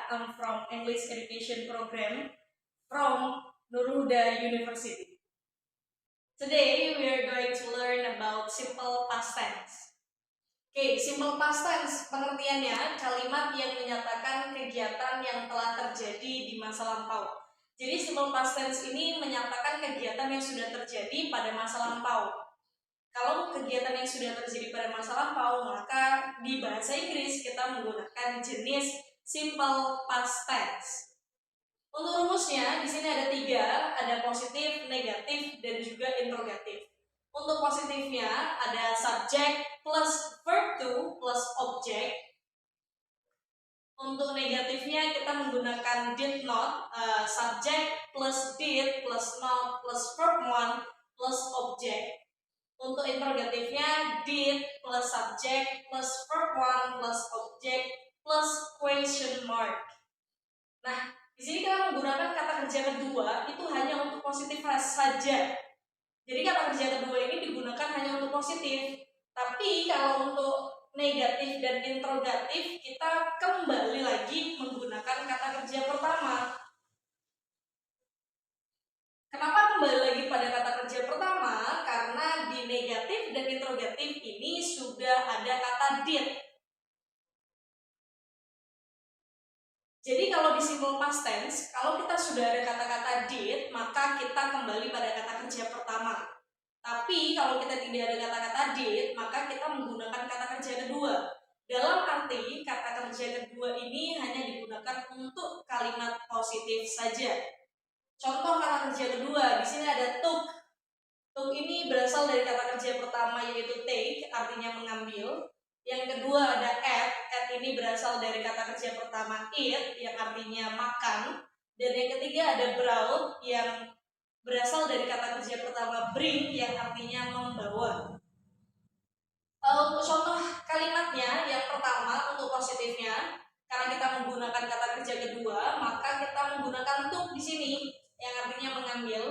I'm from English Education Program from Nur Huda University. Today we are going to learn about simple past tense. Oke, simple past tense pengertiannya kalimat yang menyatakan kegiatan yang telah terjadi di masa lampau. Jadi simple past tense ini menyatakan kegiatan yang sudah terjadi pada masa lampau. Kalau kegiatan yang sudah terjadi pada masa lampau, maka di bahasa Inggris kita menggunakan jenis simple past tense. Untuk rumusnya, di sini ada 3, ada positif, negatif, dan juga interrogatif. Untuk positifnya ada subject plus verb to plus object. Untuk negatifnya kita menggunakan did not, subject plus did plus not plus verb 1 plus object. Untuk interrogatifnya did plus subject plus verb 1 plus object plus question mark. Nah, di sini kita menggunakan kata kerja kedua itu hanya untuk positif saja. Jadi kata kerja kedua ini digunakan hanya untuk positif. Tapi kalau untuk negatif dan interrogatif kita kembali lagi menggunakan kata kerja pertama. Kenapa kembali lagi pada kata kerja pertama? Karena di negatif dan interrogatif ini sudah ada kata did. Jadi kalau di simple past tense, kalau kita sudah ada kata-kata did, maka kita kembali pada kata kerja pertama. Tapi kalau kita tidak ada kata-kata did, maka kita menggunakan kata kerja kedua. Dalam arti kata kerja kedua ini hanya digunakan untuk kalimat positif saja. Contoh kata kerja kedua, di sini ada took. Took ini berasal dari kata kerja pertama yaitu take, artinya mengambil. Yang kedua ada at ini berasal dari kata kerja pertama eat, yang artinya makan. Dan yang ketiga ada brought, yang berasal dari kata kerja pertama bring, yang artinya membawa. Untuk contoh kalimatnya, yang pertama untuk positifnya, karena kita menggunakan kata kerja kedua, maka kita menggunakan took di sini, yang artinya mengambil.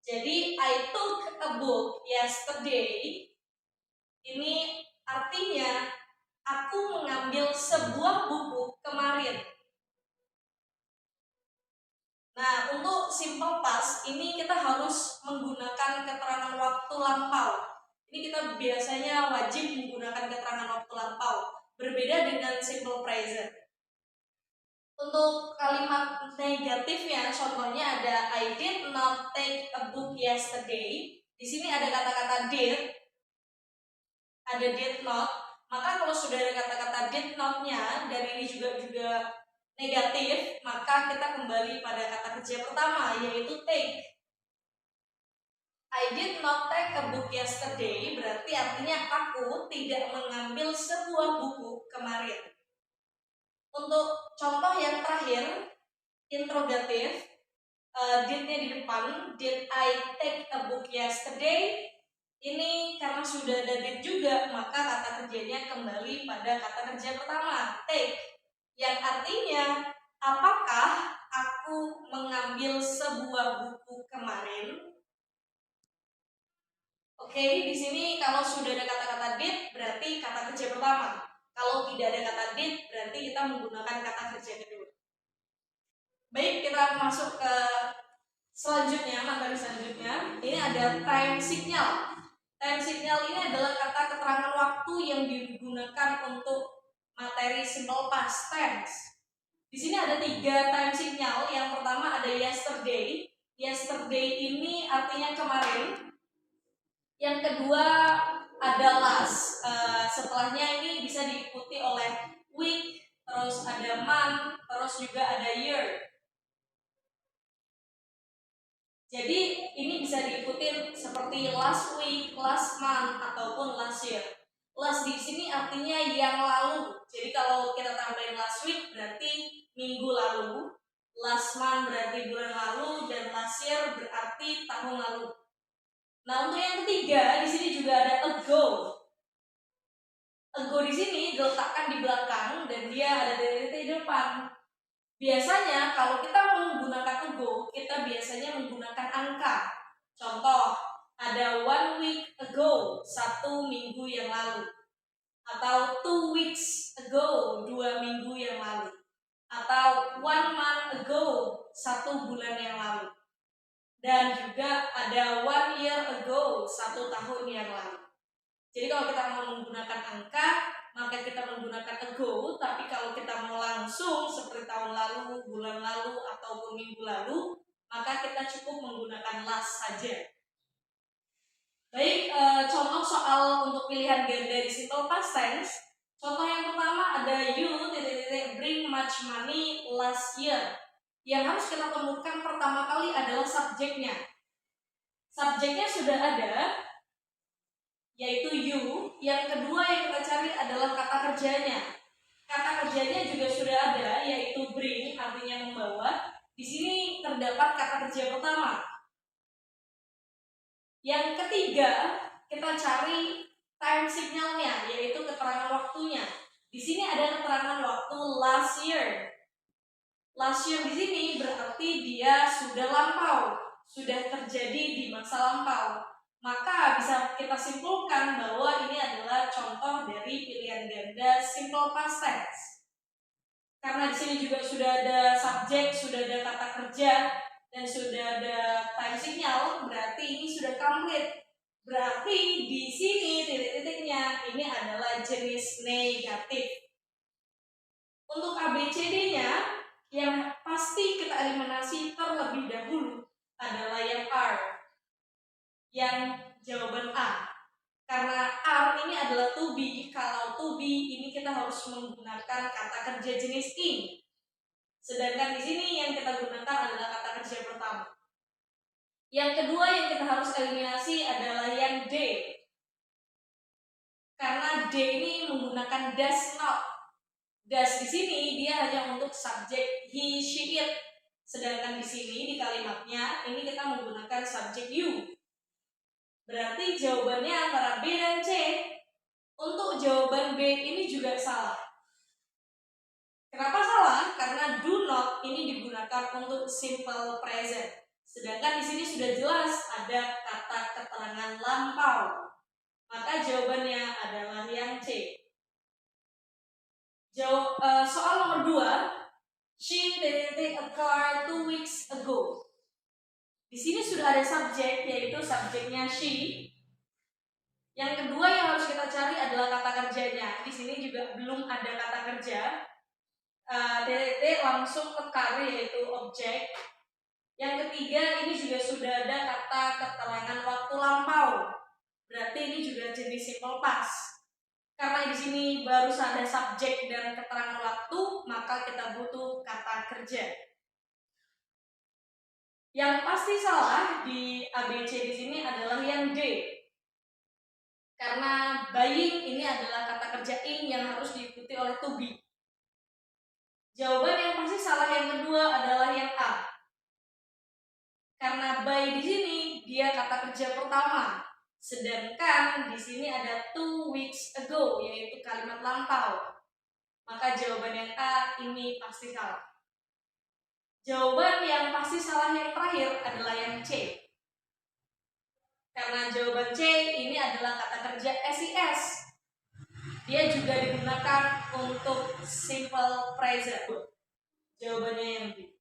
Jadi I took a book yesterday. Ini artinya aku mengambil sebuah buku kemarin. Nah, untuk simple past ini kita harus menggunakan keterangan waktu lampau. Ini kita biasanya wajib menggunakan keterangan waktu lampau, berbeda dengan simple present. Untuk kalimat negatifnya, contohnya ada I did not take a book yesterday. Di sini ada kata-kata did, ada did not. Maka kalau sudah ada kata-kata did not-nya dan ini juga negatif, maka kita kembali pada kata kerja pertama yaitu take. I did not take a book yesterday berarti artinya aku tidak mengambil sebuah buku kemarin. Untuk contoh yang terakhir, interrogatif, did-nya di depan, did I take a book yesterday? Ini karena sudah ada did juga, maka kata kerjanya kembali pada kata kerja pertama, take, yang artinya apakah aku mengambil sebuah buku kemarin? Oke, di sini kalau sudah ada kata-kata did berarti kata kerja pertama. Kalau tidak ada kata did, berarti kita menggunakan kata kerja kedua. Baik, kita masuk ke selanjutnya, materi selanjutnya. Ini ada time signal. Time signal ini adalah kata keterangan waktu yang digunakan untuk materi simple past tense. Di sini ada 3 time signal. Yang pertama ada yesterday. Yesterday ini artinya kemarin. Yang kedua ada last, setelahnya ini bisa diikuti oleh week, terus ada month, terus juga ada year. Jadi ini bisa diikuti seperti last week, last month, ataupun last year. Last di sini artinya yang lalu. Jadi kalau kita tambahin last week berarti minggu lalu, last month berarti bulan lalu, dan last year berarti tahun lalu. Nah, untuk yang ketiga, di sini juga ada ago. Ago di sini diletakkan di belakang dan dia ada titik di depan. Biasanya kalau kita menggunakan ago, kita biasanya menggunakan angka. Contoh, ada 1 week ago, 1 minggu yang lalu. Atau 2 weeks ago, 2 minggu yang lalu. atau 1 month ago, 1 bulan yang lalu. Dan juga ada 1 year ago, 1 tahun yang lalu. Jadi kalau kita mau menggunakan angka, maka kita menggunakan ago, tapi kalau kita mau langsung seperti tahun lalu, bulan lalu, ataupun minggu lalu, maka kita cukup menggunakan last saja. Baik, contoh soal untuk pilihan ganda di simple past tense. Contoh yang pertama ada you bring much money last year. Yang harus kita temukan pertama kali adalah subjeknya. Subjeknya sudah ada, yaitu you. Yang kedua yang kita cari adalah kata kerjanya. Kata kerjanya juga sudah ada, yaitu bring, artinya membawa. Di sini terdapat kata kerja pertama. Yang ketiga, kita cari time signalnya, yaitu keterangan waktunya. Di sini ada keterangan waktu last year. Last year di sini berarti dia sudah lampau, sudah terjadi di masa lampau. Maka bisa kita simpulkan bahwa ini adalah contoh dari pilihan ganda simple past tense. Karena di sini juga sudah ada subjek, sudah ada kata kerja, dan sudah ada time signal, berarti ini sudah complete. Berarti di sini titik-titiknya ini adalah jenis negatif. Untuk ABCD-nya yang pasti kita eliminasi terlebih dahulu adalah yang R, yang jawaban A. Karena R ini adalah to be, kalau to be ini kita harus menggunakan kata kerja jenis in. Sedangkan di sini yang kita gunakan adalah kata kerja pertama. Yang kedua yang kita harus eliminasi adalah yang D. Karena D ini menggunakan does not. Does di sini dia hanya untuk subjek he, she, it. Sedangkan di sini di kalimatnya ini kita menggunakan subjek you. Berarti jawabannya antara B dan C. Untuk jawaban B ini juga salah. Kenapa salah? Karena do not ini digunakan untuk simple present. Sedangkan di sini sudah jelas ada kata keterangan lampau. Maka jawabannya adalah yang C. Soal nomor 2. She rented a car 2 weeks ago. Di sini sudah ada subjek, yaitu subjeknya she. Yang kedua yang harus kita cari adalah kata kerjanya. Di sini juga belum ada kata kerja. Langsung ke car, yaitu objek. Yang ketiga ini juga sudah ada kata keterangan waktu lampau. Berarti ini juga jenis simple past. Karena di sini baru ada subjek dan keterangan waktu, maka kita butuh kata kerja. Yang pasti salah di ABC di sini adalah yang D. Karena buying ini adalah kata kerja in yang harus diikuti oleh to be. Jawaban yang pasti salah yang kedua adalah yang A. Karena buy di sini dia kata kerja pertama, sedangkan di sini ada 2 weeks ago, yaitu kalimat lampau. Maka jawaban yang A ini pasti salah. Jawaban yang pasti salah yang terakhir adalah yang C. Karena jawaban C ini adalah kata kerja SIS. Dia juga digunakan untuk simple present. Jawabannya yang B.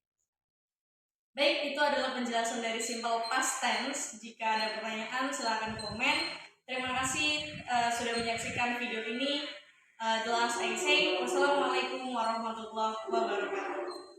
Baik, itu adalah penjelasan dari simple past tense. Jika ada pertanyaan, silakan komen. Terima kasih sudah menyaksikan video ini. The last I say, wassalamualaikum warahmatullahi wabarakatuh.